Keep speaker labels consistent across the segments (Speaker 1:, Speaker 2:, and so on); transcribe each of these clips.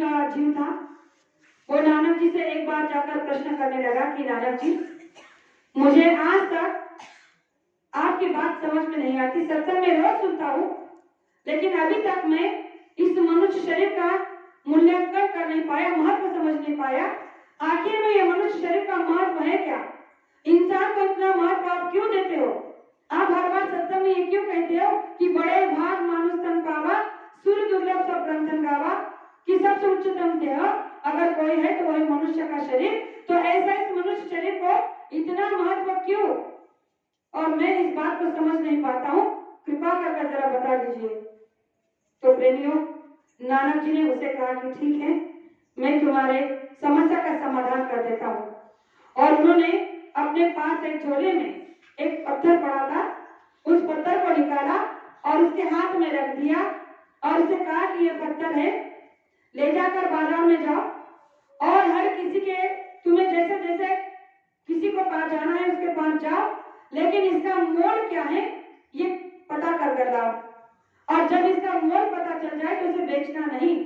Speaker 1: का जीव था। वो नानक जी से एक बार जाकर प्रश्न करने लगा कि नानक जी, मुझे आज तक आपकी बात समझ में नहीं आती, सत्संग में रोज सुनता हूँ, लेकिन अभी तक मैं इस मनुष्य शरीर का मूल्यांकन कर नहीं पाया, महत्व समझ नहीं पाया। आखिर में यह मनुष्य शरीर का महत्व है क्या? इंसान को इतना महत्व आप क्यों देते हो? आप हर बार सत्संग में ये क्यों कहते हो कि बड़े भाग मानुष तन पावा, सूर्य दुर्लभ सब ग्रंथन गावा, कि सबसे उच्चतम देह अगर कोई है तो वही मनुष्य का शरीर। तो ऐसा इस मनुष्य शरीर को इतना महत्व क्यों? और मैं इस बात को समझ नहीं पाता हूँ, कृपा करके जरा बता दीजिए। तो प्रेमियों, नानक जी ने उसे कहा कि ठीक है, मैं तुम्हारे समस्या का समाधान कर देता हूँ। और उन्होंने अपने पास एक झोले में एक पत्थर पड़ा था, उस पत्थर को निकाला और उसके हाथ में रख दिया और उसे कहा कि यह पत्थर है, ले जाकर बाजार में जाओ और हर किसी के, तुम्हें जैसे जैसे किसी को पास जाना है उसके पास जाओ, लेकिन इसका मोल क्या है ये पता कर लाओ। और जब इसका मोल पता चल जाए तो इसे बेचना नहीं,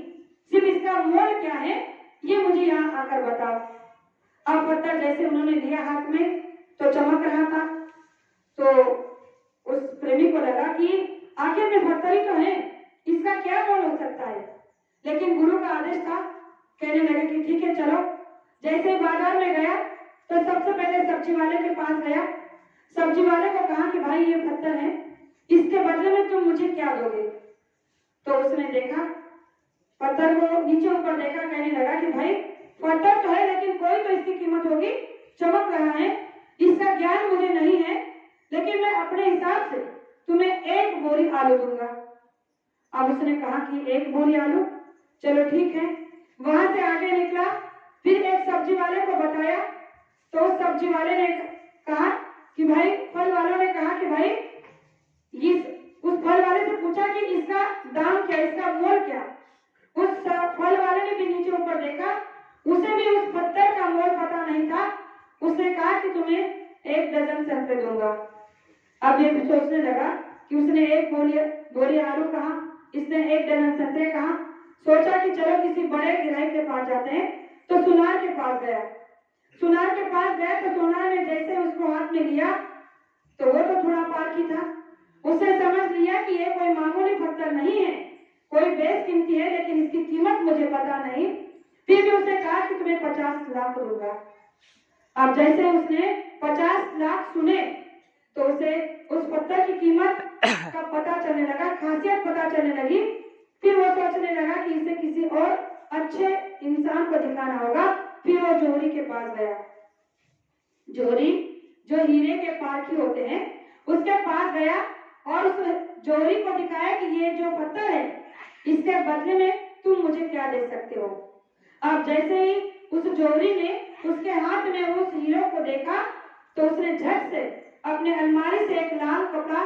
Speaker 1: सिर्फ इसका मोल क्या है ये मुझे यहाँ आकर बताओ। अब पत्थर जैसे उन्होंने लिया हाथ में तो चमक रहा था, तो उस प्रेमी को लगा कि आखिर में पत्थर ही तो है, इसका क्या मोल हो सकता है। लेकिन गुरु का आदेश था, कहने लगे कि ठीक है चलो। जैसे बाजार में गया तो सबसे पहले सब्जी वाले के पास गया। सब्जी वाले को कहा कि भाई ये पत्थर है, इसके बदले में तुम मुझे क्या दोगे? तो उसने देखा पत्थर को, नीचे ऊपर देखा, कहने लगा कि भाई पत्थर तो है लेकिन कोई तो इसकी कीमत होगी, चमक रहा है, इसका ज्ञान मुझे नहीं है, लेकिन मैं अपने हिसाब से तुम्हें एक बोरी आलू दूंगा। अब उसने कहा कि एक बोरी आलू, चलो ठीक है। वहां से आगे निकला, फिर एक सब्जी वाले को बताया, तो उस सब्जी वाले ने कहा कि भाई, फल वालों ने कहा कि भाई उस फल वाले से पूछा कि इसका दाम क्या, इसका मोल क्या। उस फल वाले ने भी नीचे ऊपर देखा, उसे भी उस पत्थर का मोल पता नहीं था। उसने कहा कि तुम्हें 1 दर्जन संतरे दूंगा। अब ये सोचने लगा कि उसने एक बोरी आलू कहा, इसने 1 दर्जन संतरे कहा। सोचा कि चलो किसी बड़े गिराई के पास जाते हैं, तो सुनार के पास गया। सुनार के पास गया तो सुनार ने जैसे उसको हाथ में लिया तो वो तो थोड़ा पारखी था, उसे समझ लिया कि ये कोई मामूली पत्थर नहीं है, कोई बेशकीमती है, लेकिन इसकी कीमत मुझे पता नहीं। फिर भी उसने कहा कि तुम्हें 50 लाख दूंगा। अब जैसे उसने 50 लाख सुने तो उसे उस पत्थर की कीमत का पता चलने लगा, खासियत पता चलने लगी। फिर वो सोचने लगा कि इसे किसी और अच्छे इंसान को दिखाना होगा। फिर वो जोहरी के पास गया। जोहरी जो हीरे के पारखी होते हैं उसके पास गया और उस जोहरी को दिखाया कि ये जो पत्थर है इसके बदले में तुम मुझे क्या दे सकते हो। अब जैसे ही उस जोहरी ने उसके हाथ में उस हीरो को देखा तो उसने झट से अपने अलमारी से एक लाल कपड़ा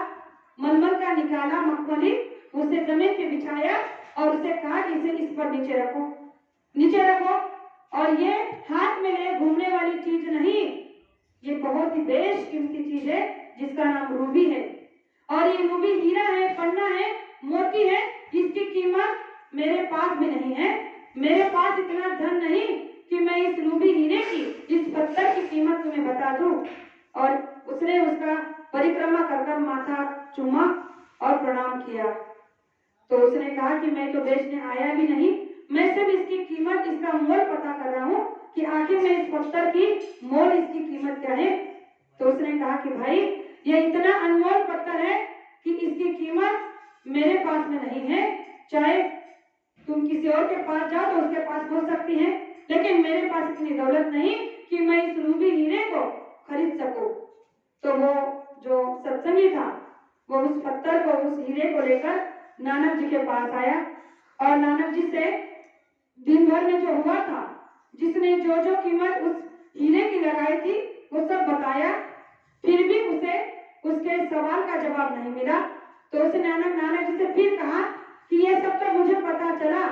Speaker 1: मलमल का निकाला, मखमली, उसे जमीन पे बिछाया और उसे कहा कि इसे इस पर नीचे रखो, नीचे रखो। और ये हाथ में ले घूमने वाली चीज नहीं, ये बहुत ही बेशकीमती चीज है जिसका नाम रूबी है। और ये रूबी हीरा है, पन्ना है, मोती है, इसकी कीमत मेरे पास भी नहीं है। मेरे पास इतना धन नहीं कि मैं इस रूबी हीरे की, इस पत्थर की कीमत तुम्हें बता दूं। और उसने उसका परिक्रमा कर माथा चूमा और प्रणाम किया। तो उसने कहा कि मैं तो बेचने आया भी नहीं, मैं सिर्फ इसकी कीमत, इसका मोल पता कर रहा हूँ कि आखिर में इस पत्थर की मोल, इसकी कीमत क्या है। तो उसने कहा कि भाई ये इतना अनमोल पत्थर है कि इसकी कीमत मेरे पास में नहीं है, चाहे तुम किसी और के पास जाओ तो उसके पास हो सकती है, लेकिन मेरे पास इतनी दौलत नहीं कि मैं इस रूबी हीरे को खरीद सकूं। तो वो जो सत्संगी था वो उस पत्थर को, उस हीरे को लेकर नानक जी के पास आया और नानक जी से दिन भर में जो हुआ था, जिसने जो जो कीमत उस हीरे की लगाई थी वो सब बताया। फिर भी उसे उसके सवाल का जवाब नहीं मिला। तो उसने नानक जी से फिर कहा कि ये सब तो मुझे पता चला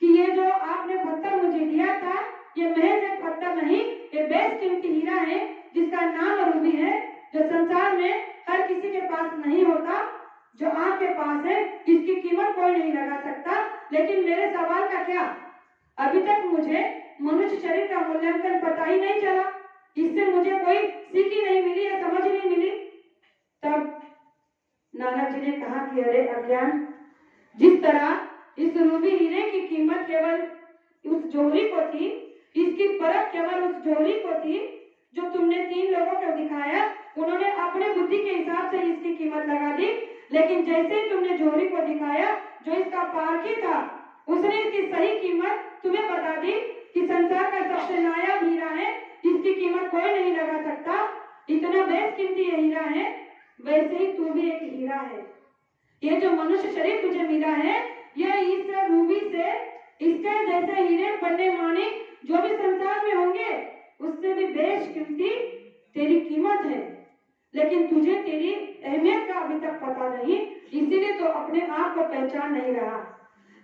Speaker 1: कि ये जो आपने पत्थर मुझे दिया था ये महज एक पत्थर नहीं, ये बेशकीमती हीरा है जिसका नाम रूबी है, जो संसार में हर किसी के पास नहीं होता, जो आपके पास है, इसकी कीमत कोई नहीं लगा सकता। लेकिन मेरे सवाल का क्या, अभी तक मुझे मनुष्य शरीर का मूल्यांकन पता ही नहीं चला, इससे मुझे कोई सीख ही नहीं मिली या समझ नहीं मिली। तब नानक जी ने कहा कि अरे अज्ञान, जिस तरह इस रूबी हीरे की कीमत केवल उस जोहरी को थी, इसकी परख केवल उस जोहरी को थी जो तुमने 3 लोगों को दिखाया, उन्होंने अपने बुद्धि के हिसाब से इसकी कीमत लगा दी। लेकिन जैसे ही तुमने जोहरी को दिखाया जो इसका पारखी था, उसने इसकी सही कीमत तुम्हें बता दी कि संसार का सबसे नायाब हीरा है, इसकी कीमत कोई नहीं लगा सकता, इतना बेशकीमती ये हीरा है। वैसे ही तू भी एक हीरा है। ये जो मनुष्य शरीर तुझे मिला है, यह इस रूबी से इसके जैसे हीरे बनने माने जो भी संसार में होंगे उससे भी बेशकीमती तेरी कीमत है। लेकिन तुझे तेरी अहमियत का अभी तक पता नहीं, इसीलिए तो अपने आप को पहचान नहीं रहा।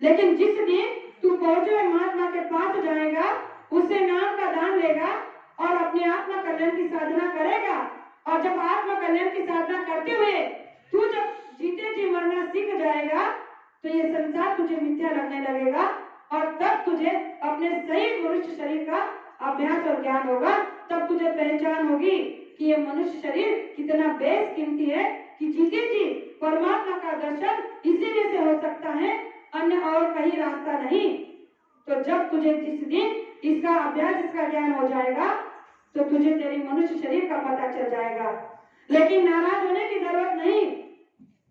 Speaker 1: लेकिन जिस दिन तू पहुंचे महात्मा के पास जाएगा, उससे नाम का दान लेगा और अपने आत्मा कल्याण की साधना करेगा, और जब आत्मा कल्याण की साधना करते हुए तू जब जीते जी मरना सीख जाएगा तो ये संसार तुझे मिथ्या लगने लगेगा, और तब तुझे अपने सही मनुष्य शरीर का अभ्यास और ज्ञान होगा। तब तुझे पहचान होगी कि ये मनुष्य शरीर कितना बेशकीमती है कि जीते जी परमात्मा का दर्शन इसीलिए से हो सकता है, अन्य और कहीं रास्ता नहीं। तो जब तुझे जिस दिन इसका अभ्यास, इसका ज्ञान हो जाएगा तो तुझे तेरी मनुष्य शरीर का पता चल जाएगा। लेकिन नाराज होने की जरूरत नहीं,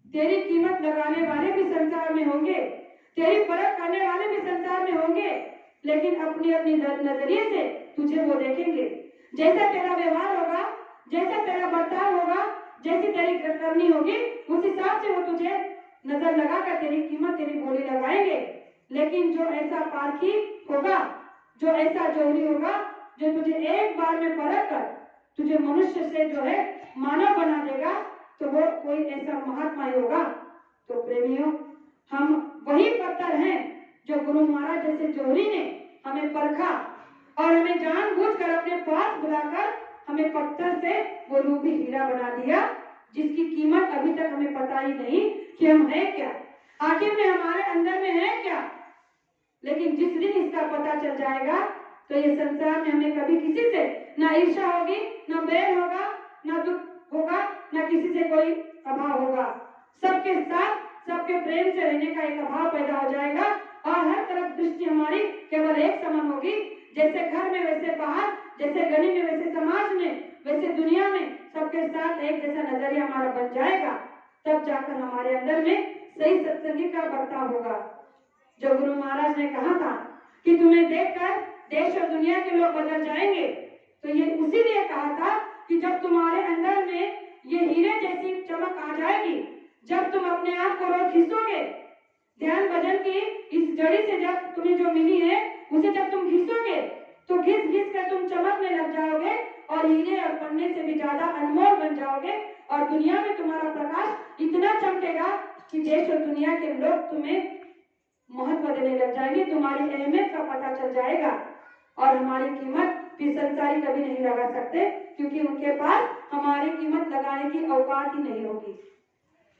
Speaker 1: तेरी कीमत लगाने वाले भी संसार में होंगे, तेरी परख करने वाले भी संसार में होंगे, लेकिन अपनी अपनी नजरिए से तुझे वो देखेंगे। जैसा तेरा व्यवहार होगा, जैसा तेरा बर्ताव होगा, जैसी तेरी करनी होगी, उस हिसाब से वो तुझे नजर लगाकर तेरी कीमत, तेरी बोली लगाएंगे। लेकिन जो ऐसा पारखी होगा, जो ऐसा जोहरी होगा, जो तुझे एक बार में परख कर तुझे मनुष्य से जो है मानव बना देगा, तो वो कोई ऐसा महात्मा ही होगा। तो प्रेमियों, हम वही पत्थर हैं जो गुरु महाराज जैसे जोहरी ने हमें परखा और हमें जानबूझकर अपने पास बुलाकर हमें पत्थर से वो रूबी हीरा बना दिया, जिसकी कीमत अभी तक हमें पता ही नहीं कि हम है क्या, आखिर में हमारे अंदर में है क्या। लेकिन जिस दिन इसका पता चल जाएगा तो ये संसार में हमें कभी किसी से ना ईर्ष्या होगी, ना बैर होगा, ना दुख होगा, ना किसी से कोई अभाव होगा। सबके साथ, सबके प्रेम से रहने का एक अभाव पैदा हो जाएगा और हर तरफ दृष्टि हमारी केवल एक समान होगी। जैसे घर में वैसे बाहर, जैसे गली में वैसे समाज में, वैसे दुनिया में सबके साथ एक जैसा नजरिया हमारा बन जाएगा। तब जाकर हमारे अंदर में सही सत्संगी का बर्ताव होगा। जो गुरु महाराज ने कहा था कि तुम्हें देखकर देश और दुनिया के लोग बदल जाएंगे, तो ये उसी लिए कहा था कि जब तुम्हारे अंदर में ये हीरे जैसी चमक आ जाएगी, जब तुम अपने आप को रोज घिसोगे, ध्यान भजन की इस जड़ी से जब तुम्हें जो मिली है उसे जब तुम घिसोगे तो घिस घिस कर तुम चमकने लग जाओगे और हीरे और पन्ने से भी ज्यादा अनमोल बन जाओगे, और दुनिया में तुम्हारा प्रकाश इतना चमकेगा कि देश और दुनिया के लोग तुम्हें महत्व देने लग जाएंगे, तुम्हारी अहमियत का पता चल जाएगा। और हमारी कीमत भी संसारी कभी नहीं लगा सकते, क्योंकि उनके पास हमारी कीमत लगाने की औकात ही नहीं होगी।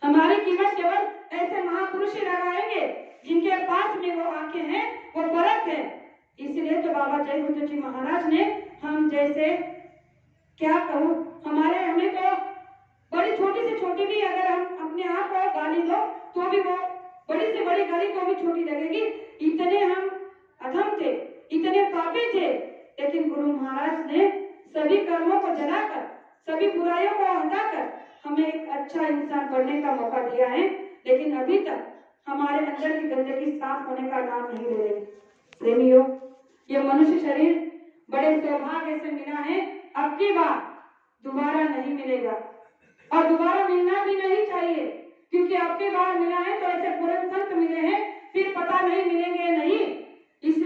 Speaker 1: हमारी कीमत केवल ऐसे महापुरुष ही लगाएंगे जिनके पास में वो आंखें हैं, वो परख है। इसलिए तो बाबा जय बुद्ध जी महाराज ने हम जैसे क्या कहूँ, हमें तो बड़ी छोटी से छोटी भी अगर हम अपने आप को गाली दो तो भी वो बड़ी से बड़ी गाली को भी छोटी लगेगी। इतने हम अधम थे, इतने पापी थे, लेकिन गुरु महाराज ने सभी कर्मों को जलाकर, सभी बुराइयों को हटाकर हमें एक अच्छा इंसान बनने का मौका दिया है। लेकिन अभी तक हमारे अंदर की गंदगी साफ होने का नाम नहीं ले रही। प्रेमियों, ये मनुष्य शरीर बड़े सौभाग्य से मिला है, अब की बार दोबारा नहीं मिलेगा और दोबारा मिलना भी नहीं चाहिए, क्योंकि अब की बार मिला है तो ऐसे पूरे संत मिले हैं, फिर पता नहीं मिलेंगे नहीं। इसलिए